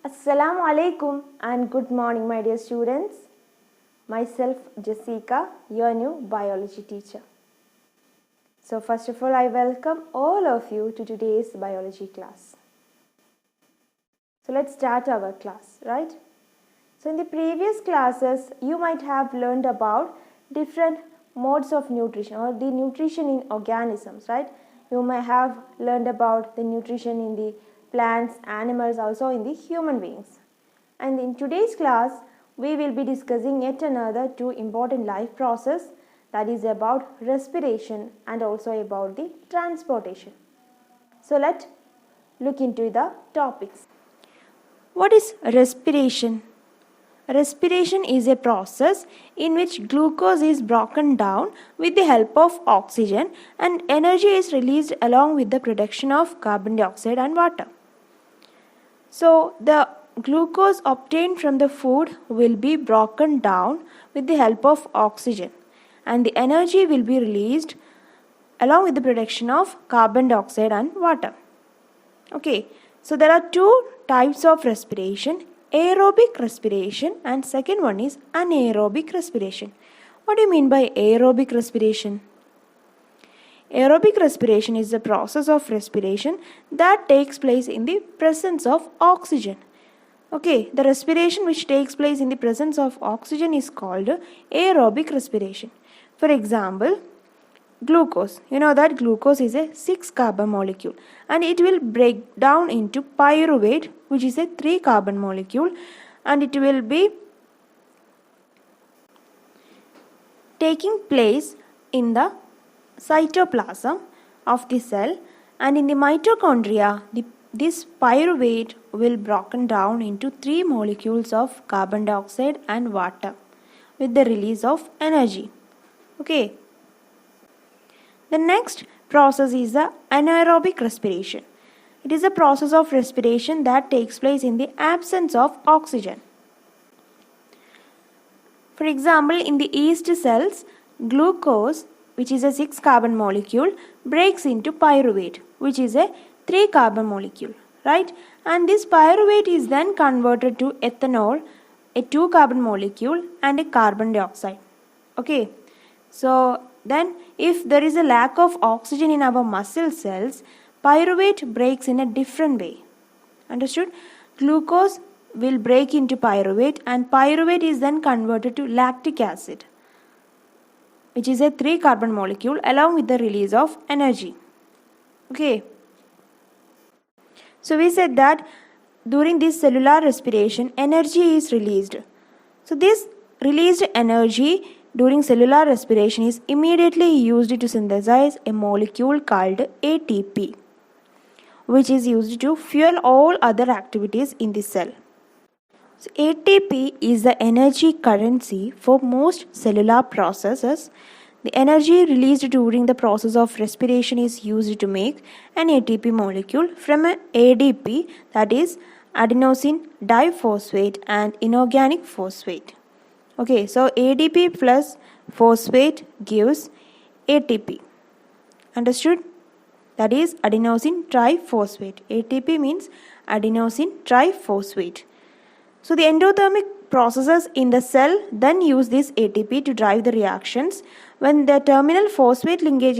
Assalamu alaikum and good morning, my dear students. Myself Jessica, your new biology teacher. So first of all, I welcome all of you to today's biology class. So let's start our class, right? So in the previous classes, you might have learned about different modes of nutrition or the nutrition in organisms, right? You may have learned about the nutrition in the plants, animals, also in the human beings. And in today's class, we will be discussing yet another two important life process, that is about respiration and also about the transportation. So let's look into the topics. What is respiration? Respiration is a process in which glucose is broken down with the help of oxygen and energy is released along with the production of carbon dioxide and water. So the glucose obtained from the food will be broken down with the help of oxygen and the energy will be released along with the production of carbon dioxide and water. Okay, so there are two types of respiration: aerobic respiration and second one is anaerobic respiration. What do you mean by aerobic respiration? Aerobic respiration is the process of respiration that takes place in the presence of oxygen. Okay, the respiration which takes place in the presence of oxygen is called aerobic respiration. For example, glucose. You know that glucose is a 6-carbon molecule and it will break down into pyruvate, which is a 3-carbon molecule, and it will be taking place in the cytoplasm of the cell, and in the mitochondria this pyruvate will broken down into 3 molecules of carbon dioxide and water with the release of energy. Okay. The next process is the anaerobic respiration. It is a process of respiration that takes place in the absence of oxygen. For example, in the yeast cells, glucose, which is a 6-carbon molecule, breaks into pyruvate, which is a 3-carbon molecule, right? And this pyruvate is then converted to ethanol, a 2-carbon molecule, and a carbon dioxide. Okay, so then if there is a lack of oxygen in our muscle cells, pyruvate breaks in a different way. Understood? Glucose will break into pyruvate and pyruvate is then converted to lactic acid, which is a 3-carbon molecule, along with the release of energy. Okay. So we said that during this cellular respiration, energy is released. So this released energy during cellular respiration is immediately used to synthesize a molecule called ATP, which is used to fuel all other activities in the cell. So ATP is the energy currency for most cellular processes. The energy released during the process of respiration is used to make an ATP molecule from an ADP, that is adenosine diphosphate and inorganic phosphate. Okay, so ADP plus phosphate gives ATP. Understood? That is adenosine triphosphate. ATP means adenosine triphosphate. So the endothermic processes in the cell then use this ATP to drive the reactions. When the terminal phosphate linkage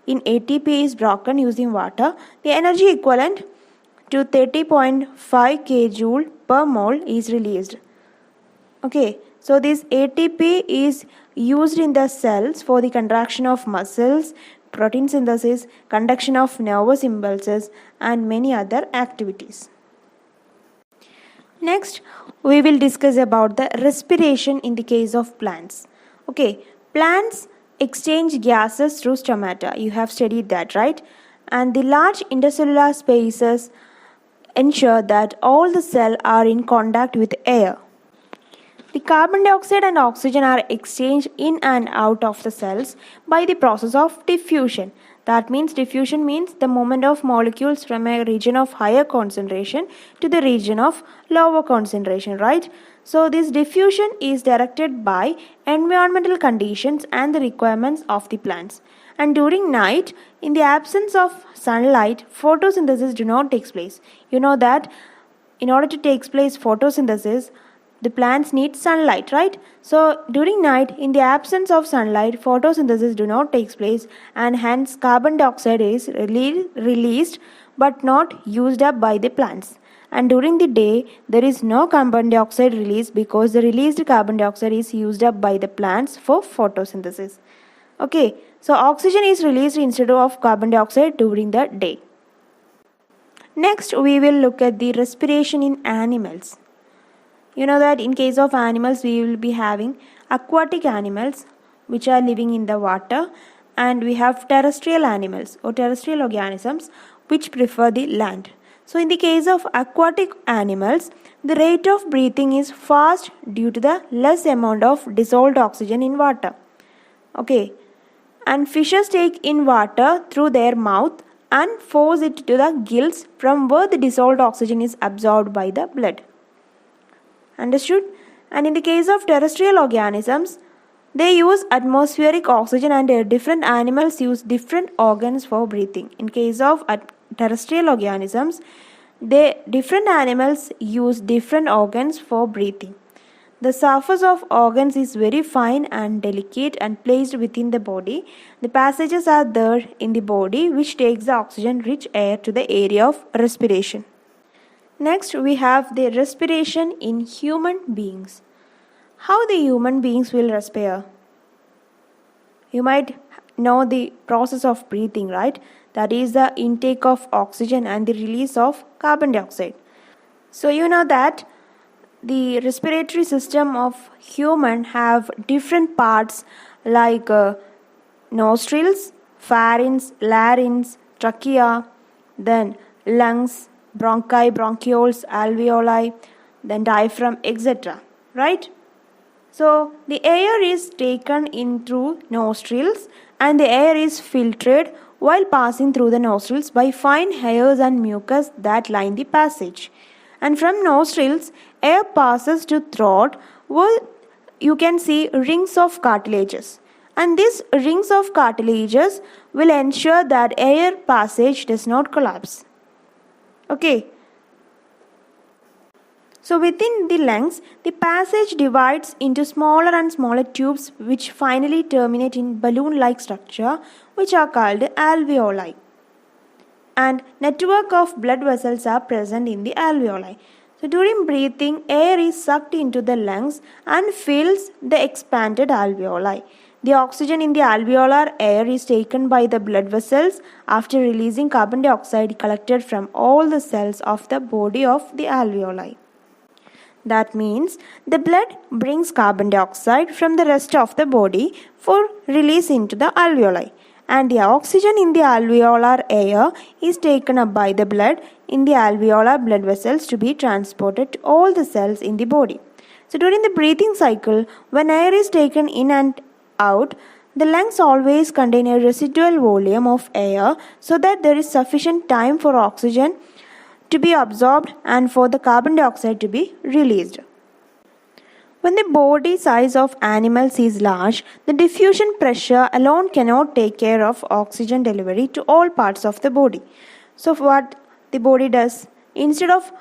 in ATP is broken using water, the energy equivalent to 30.5 kJ per mole is released. Okay, so this ATP is used in the cells for the contraction of muscles, protein synthesis, conduction of nervous impulses, and many other activities. Next, we will discuss about the respiration in the case of plants. Okay, plants exchange gases through stomata. You have studied that, right? And the large intercellular spaces ensure that all the cells are in contact with air. The carbon dioxide and oxygen are exchanged in and out of the cells by the process of diffusion. That means diffusion means the movement of molecules from a region of higher concentration to the region of lower concentration, right? So this diffusion is directed by environmental conditions and the requirements of the plants. And during night, in the absence of sunlight, photosynthesis do not take place. You know that in order to take place photosynthesis, the plants need sunlight, right? So during night, in the absence of sunlight, photosynthesis do not take place, and hence carbon dioxide is released but not used up by the plants. And during the day, there is no carbon dioxide release because the released carbon dioxide is used up by the plants for photosynthesis. Okay, so oxygen is released instead of carbon dioxide during the day. Next, we will look at the respiration in animals. You know that in case of animals, we will be having aquatic animals which are living in the water, and we have terrestrial animals or terrestrial organisms which prefer the land. So in the case of aquatic animals, the rate of breathing is fast due to the less amount of dissolved oxygen in water. Okay, and fishes take in water through their mouth and force it to the gills, from where the dissolved oxygen is absorbed by the blood. Understood? And in the case of terrestrial organisms, they use atmospheric oxygen, and different animals use different organs for breathing. In case of terrestrial organisms, different animals use different organs for breathing. The surface of organs is very fine and delicate and placed within the body. The passages are there in the body which takes the oxygen-rich air to the area of respiration. Next, we have the respiration in human beings. How the human beings will respire? You might know the process of breathing, right? That is the intake of oxygen and the release of carbon dioxide. So you know that the respiratory system of human have different parts like nostrils, pharynx, larynx, trachea, then lungs, bronchi, bronchioles, alveoli, then diaphragm, etc. Right? So the air is taken in through nostrils, and the air is filtered while passing through the nostrils by fine hairs and mucus that line the passage. And from nostrils, air passes to throat, where you can see rings of cartilages. And these rings of cartilages will ensure that air passage does not collapse. Okay. So within the lungs, the passage divides into smaller and smaller tubes which finally terminate in balloon-like structure, which are called alveoli. And network of blood vessels are present in the alveoli. So during breathing, air is sucked into the lungs and fills the expanded alveoli. The oxygen in the alveolar air is taken by the blood vessels after releasing carbon dioxide collected from all the cells of the body of the alveoli. That means the blood brings carbon dioxide from the rest of the body for release into the alveoli, and the oxygen in the alveolar air is taken up by the blood in the alveolar blood vessels to be transported to all the cells in the body. So during the breathing cycle, when air is taken in and out, the lungs always contain a residual volume of air so that there is sufficient time for oxygen to be absorbed and for the carbon dioxide to be released. When the body size of animals is large, the diffusion pressure alone cannot take care of oxygen delivery to all parts of the body. So what the body does, instead of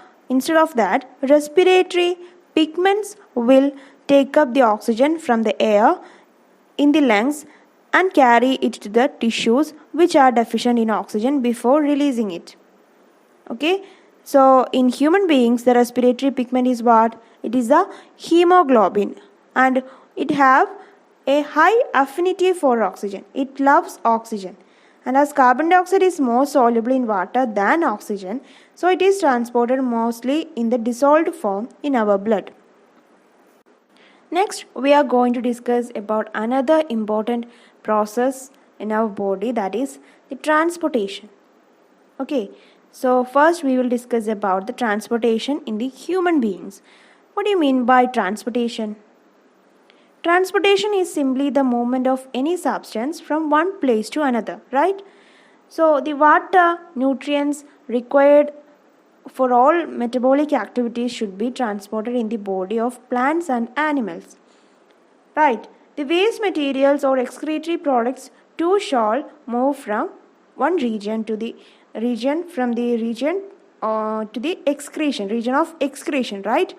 that, respiratory pigments will take up the oxygen from the air in the lungs and carry it to the tissues which are deficient in oxygen before releasing it. Okay, so in human beings, the respiratory pigment is what? It is the hemoglobin, and it have a high affinity for oxygen. It loves oxygen, and as carbon dioxide is more soluble in water than oxygen, so it is transported mostly in the dissolved form in our blood. Next, we are going to discuss about another important process in our body, that is the transportation. Okay, so first we will discuss about the transportation in the human beings. What do you mean by transportation? Transportation is simply the movement of any substance from one place to another, right? So the water, nutrients required for all metabolic activities should be transported in the body of plants and animals. Right? The waste materials or excretory products too shall move from one region to the region, from the region to the excretion, region of excretion, right?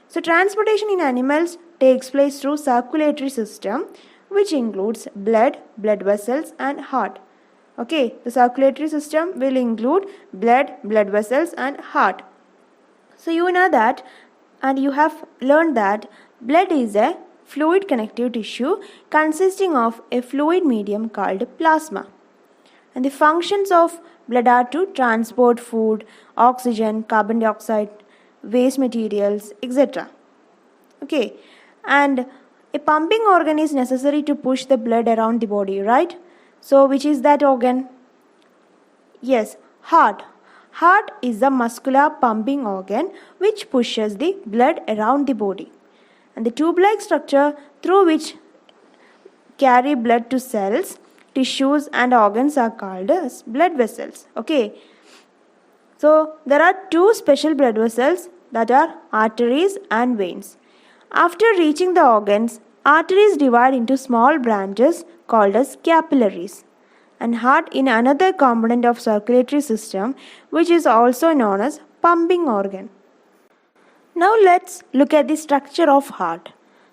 So transportation in animals takes place through circulatory system, which includes blood, blood vessels and heart. Okay, the circulatory system will include blood, blood vessels and heart. So you know that, and you have learned that blood is a fluid connective tissue consisting of a fluid medium called plasma. And the functions of blood are to transport food, oxygen, carbon dioxide, waste materials, etc. Okay, and a pumping organ is necessary to push the blood around the body, right? So which is that organ? Yes, heart. Heart is the muscular pumping organ which pushes the blood around the body. And the tube-like structure through which carry blood to cells, tissues and organs are called as blood vessels. Okay. So there are two special blood vessels, that are arteries and veins. After reaching the organs, arteries divide into small branches called as capillaries, and heart in another component of circulatory system, which is also known as pumping organ. Now let's look at the structure of heart.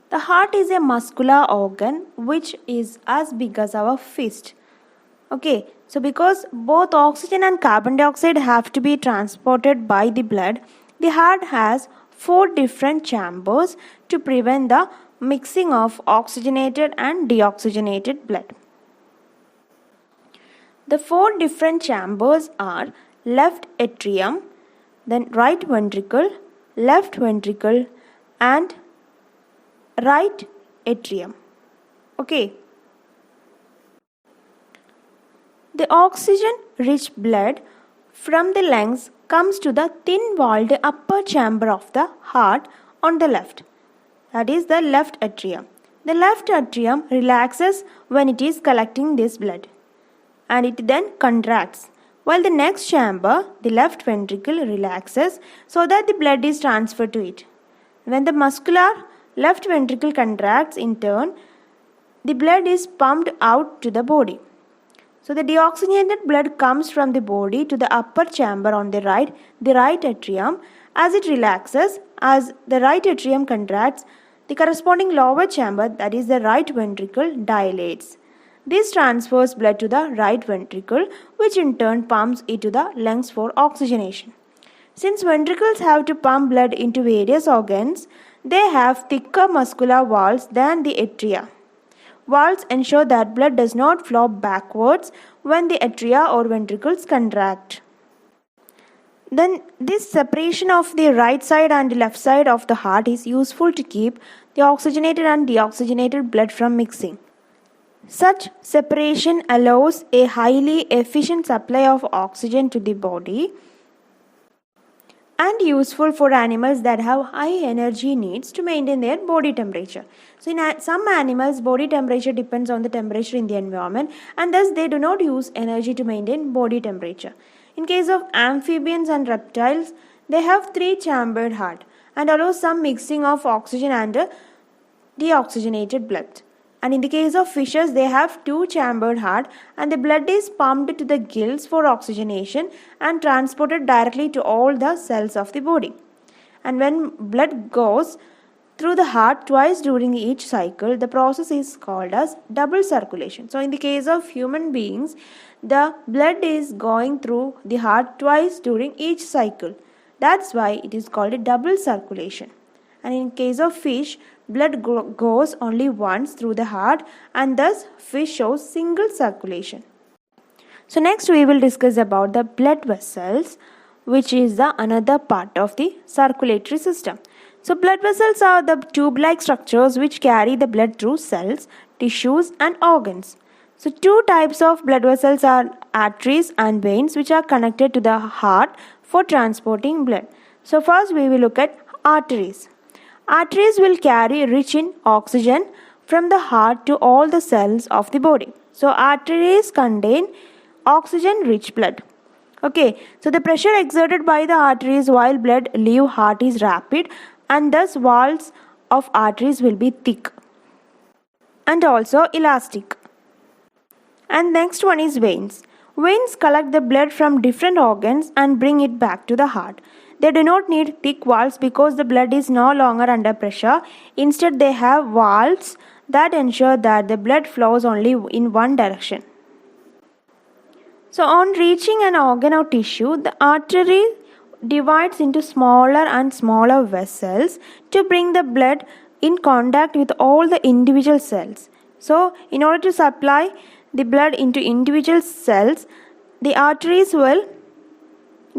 The heart is a muscular organ which is as big as our fist. Okay, so because both oxygen and carbon dioxide have to be transported by the blood, the heart has 4 different chambers to prevent the mixing of oxygenated and deoxygenated blood. The 4 different chambers are left atrium, then right ventricle, left ventricle and right atrium. Okay. The oxygen-rich blood from the lungs comes to the thin-walled upper chamber of the heart on the left. That is the left atrium. The left atrium relaxes when it is collecting this blood, and it then contracts, while the next chamber, the left ventricle, relaxes so that the blood is transferred to it. When the muscular left ventricle contracts in turn, the blood is pumped out to the body. So the deoxygenated blood comes from the body to the upper chamber on the right atrium. As it relaxes, as the right atrium contracts, the corresponding lower chamber, that is the right ventricle, dilates. This transfers blood to the right ventricle, which in turn pumps it to the lungs for oxygenation. Since ventricles have to pump blood into various organs, they have thicker muscular walls than the atria. Walls ensure that blood does not flow backwards when the atria or ventricles contract. Then this separation of the right side and left side of the heart is useful to keep the oxygenated and deoxygenated blood from mixing. Such separation allows a highly efficient supply of oxygen to the body and useful for animals that have high energy needs to maintain their body temperature. So in some animals, body temperature depends on the temperature in the environment, and thus they do not use energy to maintain body temperature. In case of amphibians and reptiles, they have 3-chambered heart and allow some mixing of oxygen and deoxygenated blood. And in the case of fishes, they have 2-chambered heart and the blood is pumped to the gills for oxygenation and transported directly to all the cells of the body. And when blood goes through the heart twice during each cycle, the process is called as double circulation. So in the case of human beings, the blood is going through the heart twice during each cycle. That's why it is called a double circulation. And in case of fish, blood goes only once through the heart, and thus fish shows single circulation. So next we will discuss about the blood vessels, which is the another part of the circulatory system. So blood vessels are the tube-like structures which carry the blood through cells, tissues and organs. So 2 types of blood vessels are arteries and veins, which are connected to the heart for transporting blood. So first we will look at arteries. Arteries will carry rich in oxygen from the heart to all the cells of the body. So arteries contain oxygen-rich blood. Okay, so the pressure exerted by the arteries while blood leave heart is rapid, and thus walls of arteries will be thick and also elastic. And next one is veins. Veins collect the blood from different organs and bring it back to the heart. They do not need thick walls because the blood is no longer under pressure. Instead, they have valves that ensure that the blood flows only in one direction. So, on reaching an organ or tissue, the artery divides into smaller and smaller vessels to bring the blood in contact with all the individual cells. So, in order to supply the blood into individual cells, the arteries will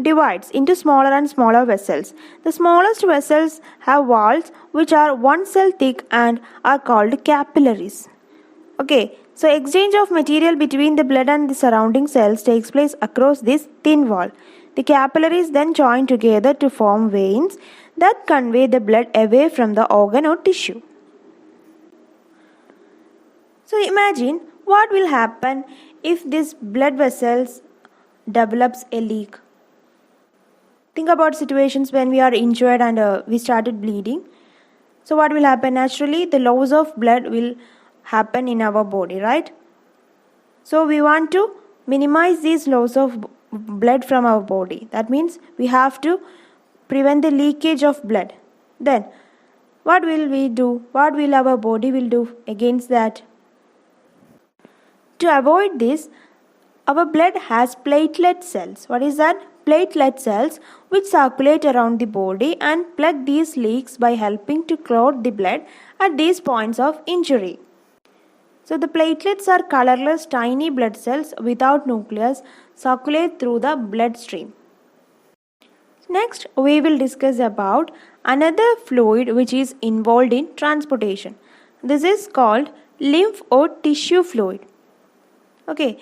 divides into smaller and smaller vessels. The smallest vessels have walls which are 1 cell thick and are called capillaries. Okay, so exchange of material between the blood and the surrounding cells takes place across this thin wall. The capillaries then join together to form veins that convey the blood away from the organ or tissue. So imagine what will happen if this blood vessels develops a leak. Think about situations when we are injured and we started bleeding. So what will happen? Naturally, the loss of blood will happen in our body, right? So we want to minimize this loss of blood from our body. That means we have to prevent the leakage of blood. Then what will we do? What will our body will do against that? To avoid this, our blood has platelet cells. What is that? Platelet cells which circulate around the body and plug these leaks by helping to clot the blood at these points of injury. So the platelets are colorless tiny blood cells without nucleus circulate through the bloodstream. Next, we will discuss about another fluid which is involved in transportation. This is called lymph or tissue fluid. Okay.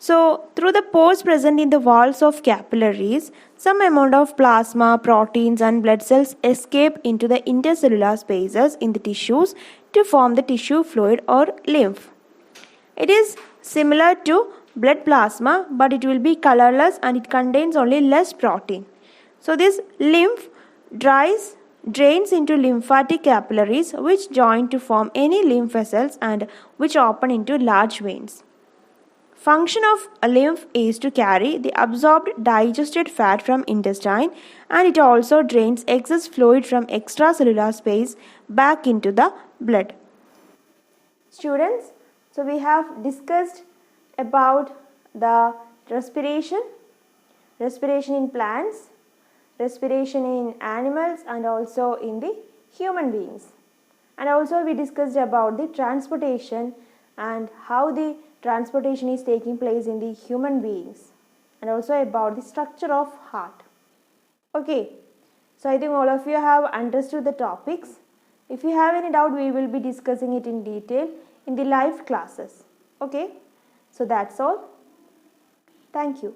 So, through the pores present in the walls of capillaries, some amount of plasma, proteins and blood cells escape into the intercellular spaces in the tissues to form the tissue fluid or lymph. It is similar to blood plasma, but it will be colorless and it contains only less protein. So, this lymph drains into lymphatic capillaries which join to form any lymph vessels and which open into large veins. Function of a lymph is to carry the absorbed digested fat from intestine, and it also drains excess fluid from extracellular space back into the blood. Students, so we have discussed about the respiration in plants, respiration in animals and also in the human beings. And also we discussed about the transportation and how the transportation is taking place in the human beings and also about the structure of heart. Okay, so I think all of you have understood the topics. If you have any doubt, we will be discussing it in detail in the live classes. Okay, so that's all. Thank you.